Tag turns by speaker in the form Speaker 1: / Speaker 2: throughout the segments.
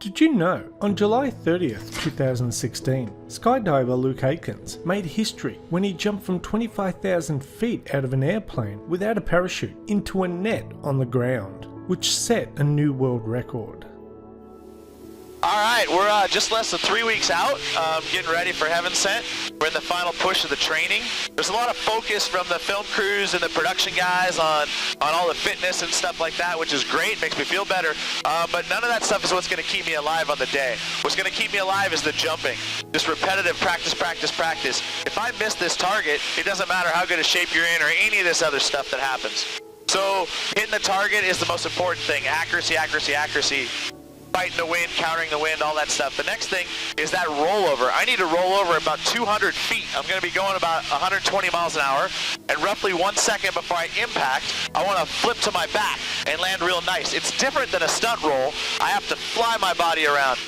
Speaker 1: Did you know, on July 30th, 2016, skydiver Luke Aikens made history when he jumped from 25,000 feet out of an airplane without a parachute into a net on the ground, which set a new world record.
Speaker 2: Alright, we're just less than 3 weeks out, getting ready for Heaven Sent. We're in the final push of the training. There's a lot of focus from the film crews and the production guys on all the fitness and stuff like that, which is great, makes me feel better. But none of that stuff is what's going to keep me alive on the day. What's going to keep me alive is the jumping. Just repetitive practice, practice, practice. If I miss this target, it doesn't matter how good a shape you're in or any of this other stuff that happens. So hitting the target is the most important thing. Accuracy, accuracy, accuracy. Fighting the wind, countering the wind, all that stuff. The next thing is that rollover. I need to roll over about 200 feet. I'm going to be going about 120 miles an hour, and roughly 1 second before I impact, I want to flip to my back and land real nice. It's different than a stunt roll. I have to fly my body around.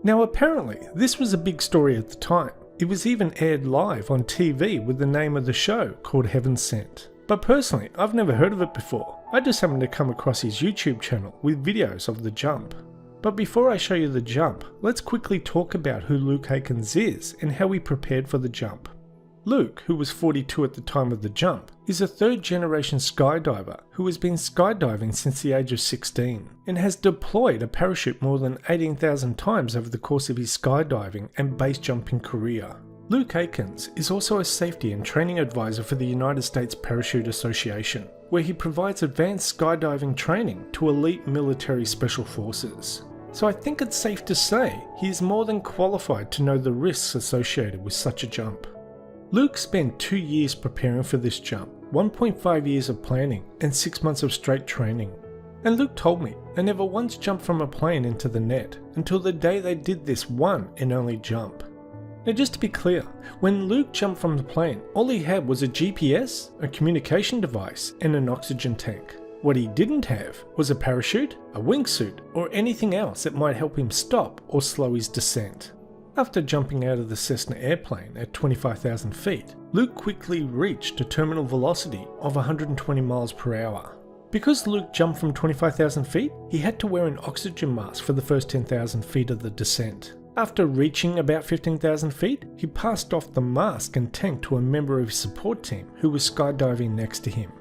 Speaker 1: Now apparently, this was a big story at the time. It was even aired live on TV with the name of the show called Heaven Sent. But personally, I've never heard of it before. I just happened to come across his YouTube channel with videos of the jump. But before I show you the jump, let's quickly talk about who Luke Aikens is and how he prepared for the jump. Luke, who was 42 at the time of the jump, is a third-generation skydiver who has been skydiving since the age of 16 and has deployed a parachute more than 18,000 times over the course of his skydiving and base jumping career. Luke Aikens is also a safety and training advisor for the United States Parachute Association, where he provides advanced skydiving training to elite military special forces. So I think it's safe to say he is more than qualified to know the risks associated with such a jump. Luke spent 2 years preparing for this jump, 1.5 years of planning, and 6 months of straight training. And Luke told me they never once jumped from a plane into the net until the day they did this one and only jump. Now just to be clear, when Luke jumped from the plane, all he had was a GPS, a communication device, and an oxygen tank. What he didn't have was a parachute, a wingsuit, or anything else that might help him stop or slow his descent. After jumping out of the Cessna airplane at 25,000 feet, Luke quickly reached a terminal velocity of 120 miles per hour. Because Luke jumped from 25,000 feet, he had to wear an oxygen mask for the first 10,000 feet of the descent. After reaching about 15,000 feet, he passed off the mask and tank to a member of his support team who was skydiving next to him.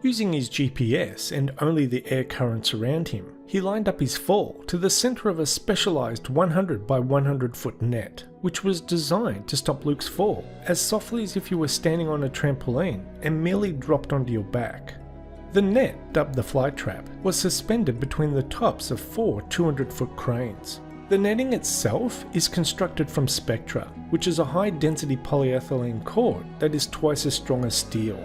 Speaker 1: Using his GPS and only the air currents around him, he lined up his fall to the center of a specialized 100 by 100 foot net, which was designed to stop Luke's fall as softly as if you were standing on a trampoline and merely dropped onto your back. The net, dubbed the fly trap, was suspended between the tops of 4 200-foot cranes. The netting itself is constructed from Spectra, which is a high-density polyethylene cord that is twice as strong as steel.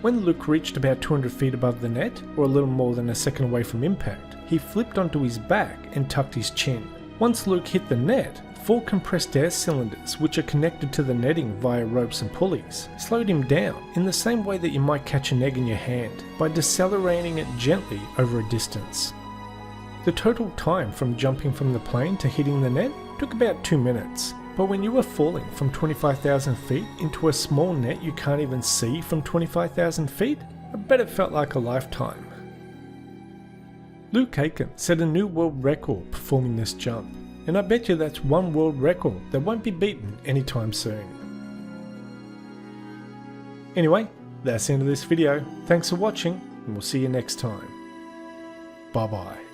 Speaker 1: When Luke reached about 200 feet above the net, or a little more than a second away from impact, he flipped onto his back and tucked his chin. Once Luke hit the net, 4 compressed air cylinders, which are connected to the netting via ropes and pulleys, slowed him down in the same way that you might catch an egg in your hand, by decelerating it gently over a distance. The total time from jumping from the plane to hitting the net took about 2 minutes. But when you were falling from 25,000 feet into a small net you can't even see from 25,000 feet, I bet it felt like a lifetime. Luke Aikens set a new world record performing this jump, and I bet you that's one world record that won't be beaten anytime soon. Anyway, that's the end of this video. Thanks for watching, and we'll see you next time. Bye bye.